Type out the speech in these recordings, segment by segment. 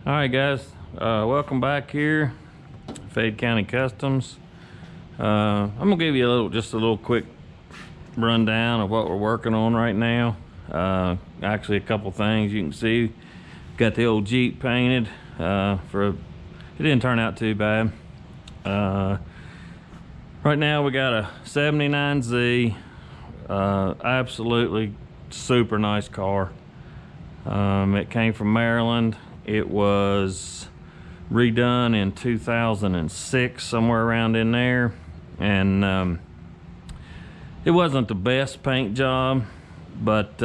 All right, guys, welcome back here, Fayette County Customs. I'm gonna give you just a little quick rundown of what we're working on right now. Actually, a couple things you can see. Got the old Jeep painted. It didn't turn out too bad. Right now we got a 79Z. Absolutely super nice car. It came from Maryland. It was redone in 2006, somewhere around in there, and it wasn't the best paint job, but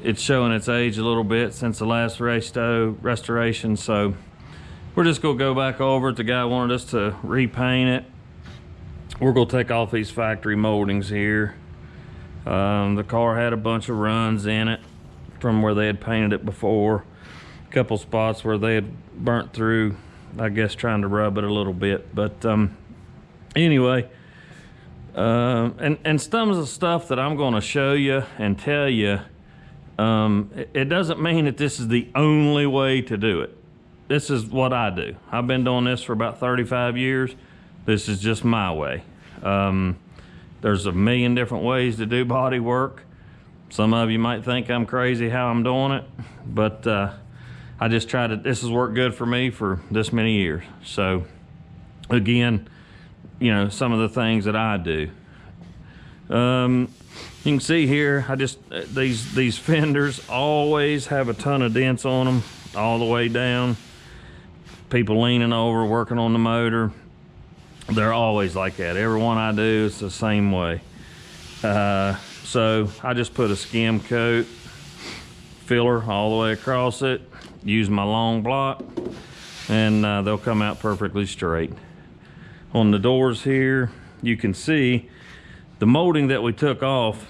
it's showing its age a little bit since the last restoration. So we're just gonna go back over it. The guy wanted us to repaint it. We're gonna take off these factory moldings here. The car had a bunch of runs in it from where they had painted it before. A couple spots where they had burnt through, I guess, trying to rub it a little bit. But anyway, and some of the stuff that I'm going to show you and tell you, it doesn't mean that this is the only way to do it. This is what I do. I've been doing this for about 35 years. This is just my way. There's a million different ways to do body work. Some of you might think I'm crazy how I'm doing it, but I just try to, this has worked good for me for this many years. So again, you know, some of the things that I do. You can see here, these fenders always have a ton of dents on them all the way down. People leaning over, working on the motor. They're always like that. Every one I do, it's the same way. So I just put a skim coat filler all the way across it, use my long block, and they'll come out perfectly straight. On the doors here, you can see the molding that we took off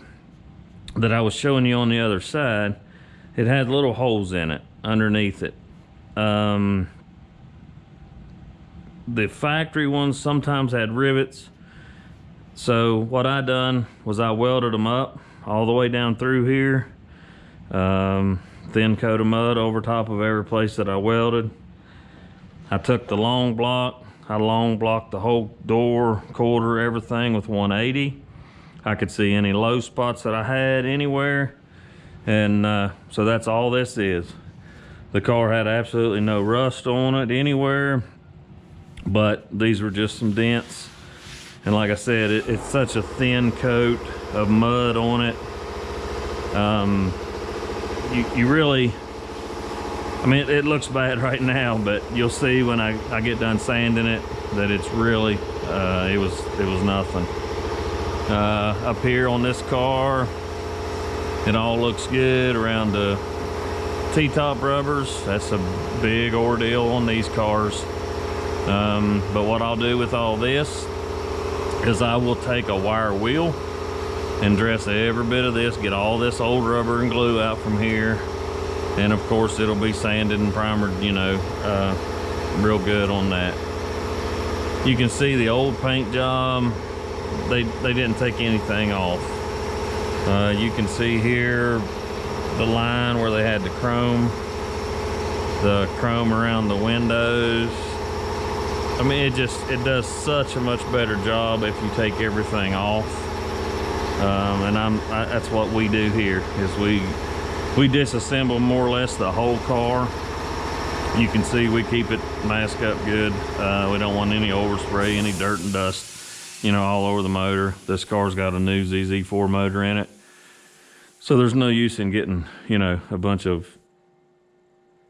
that I was showing you on the other side. It had little holes in it underneath it. The factory ones sometimes had rivets. So what I done was I welded them up all the way down through here. Thin coat of mud over top of every place that I welded. I took the long block. I long blocked the whole door, quarter, everything with 180. I could see any low spots that I had anywhere. And so that's all this is. The car had absolutely no rust on it anywhere, but these were just some dents. And like I said, it's such a thin coat of mud on it. You really, I mean, it looks bad right now, but you'll see when I get done sanding it that it's really, it was nothing. Up here on this car, it all looks good around the T-top rubbers. That's a big ordeal on these cars. But what I'll do with all this is I will take a wire wheel and dress every bit of this, get all this old rubber and glue out from here, and of course it'll be sanded and primered, you know, real good on that. You can see the old paint job, they didn't take anything off. You can see here the line where they had the chrome around the windows. I mean, it does such a much better job if you take everything off. And that's what we do here, is we disassemble more or less the whole car. You can see we keep it masked up good. We don't want any overspray, any dirt and dust, you know, all over the motor. This car's got a new ZZ4 motor in it. So there's no use in getting, you know, a bunch of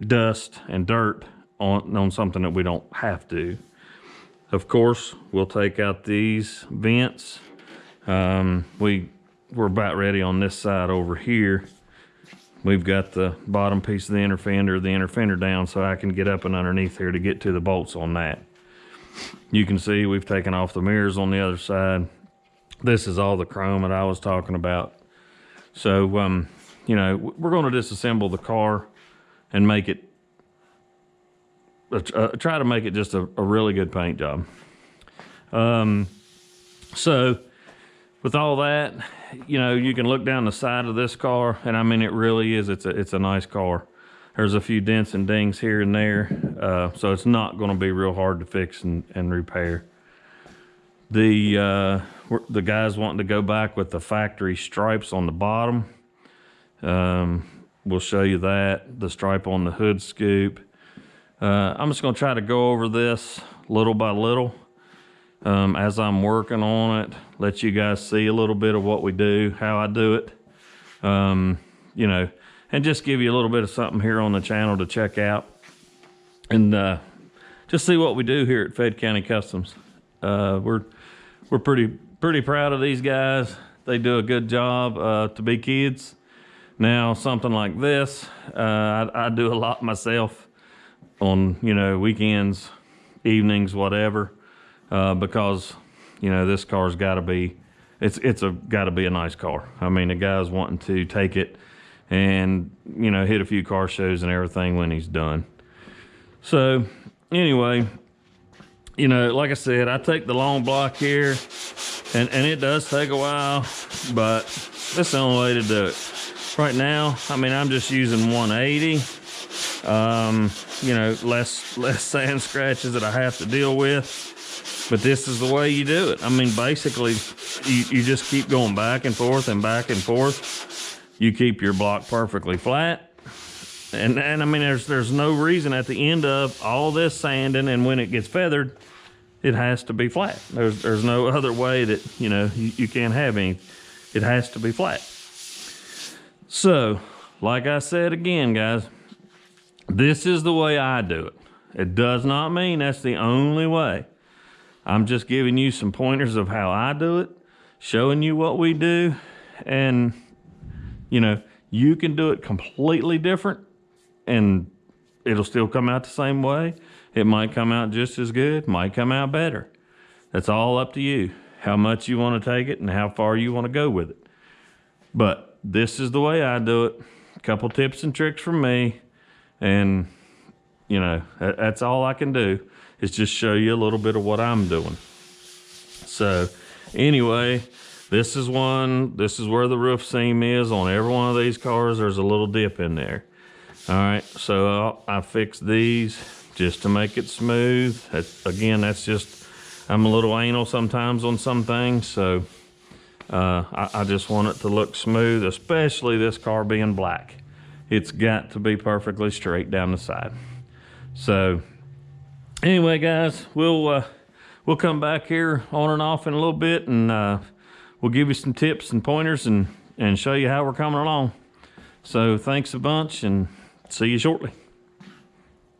dust and dirt on something that we don't have to. Of course, we'll take out these vents. We're about ready on this side over here. We've got the bottom piece of the inner fender down, so I can get up and underneath here to get to the bolts on that. You can see we've taken off the mirrors on the other side. This is all the chrome that I was talking about. So, you know, we're going to disassemble the car and make it, try to make it just a really good paint job. So with all that, you know, you can look down the side of this car, and I mean, it really is, it's a nice car. There's a few dents and dings here and there, so it's not going to be real hard to fix and repair. The guys wanting to go back with the factory stripes on the bottom. We'll show you that. The stripe on the hood scoop. I'm just going to try to go over this little by little as I'm working on it. Let you guys see a little bit of what we do, how I do it. You know, and just give you a little bit of something here on the channel to check out, and just see what we do here at Fayette County Customs. We're pretty proud of these guys. They do a good job to be kids. Now something like this, I do a lot myself on, you know, weekends, evenings, whatever, because, you know, this car's got to be, it's got to be a nice car. I mean, the guy's wanting to take it and, you know, hit a few car shows and everything when he's done. So anyway, you know, like I said, I take the long block here, and it does take a while, but that's the only way to do it. Right now, I mean, I'm just using 180. You know, less sand scratches that I have to deal with, but this is the way you do it. I mean, basically, you just keep going back and forth and back and forth. You keep your block perfectly flat. And I mean, there's no reason at the end of all this sanding, and when it gets feathered, it has to be flat. There's no other way that, you know, you can't have any. It has to be flat. So, like I said again, guys, this is the way I do it. It does not mean that's the only way. I'm just giving you some pointers of how I do it, showing you what we do, and, you know, you can do it completely different and it'll still come out the same way. It might come out just as good, might come out better. That's all up to you, how much you want to take it and how far you want to go with it. But this is the way I do it. A couple tips and tricks from me, and, you know, that's all I can do, is just show you a little bit of what I'm doing. So anyway, this is where the roof seam is on every one of these cars. There's a little dip in there. All right, so I fixed these just to make it smooth. Again, that's just, I'm a little anal sometimes on some things, so I just want it to look smooth, especially this car being black. It's got to be perfectly straight down the side. So anyway, guys, we'll come back here on and off in a little bit, and we'll give you some tips and pointers and show you how we're coming along. So thanks a bunch, and see you shortly.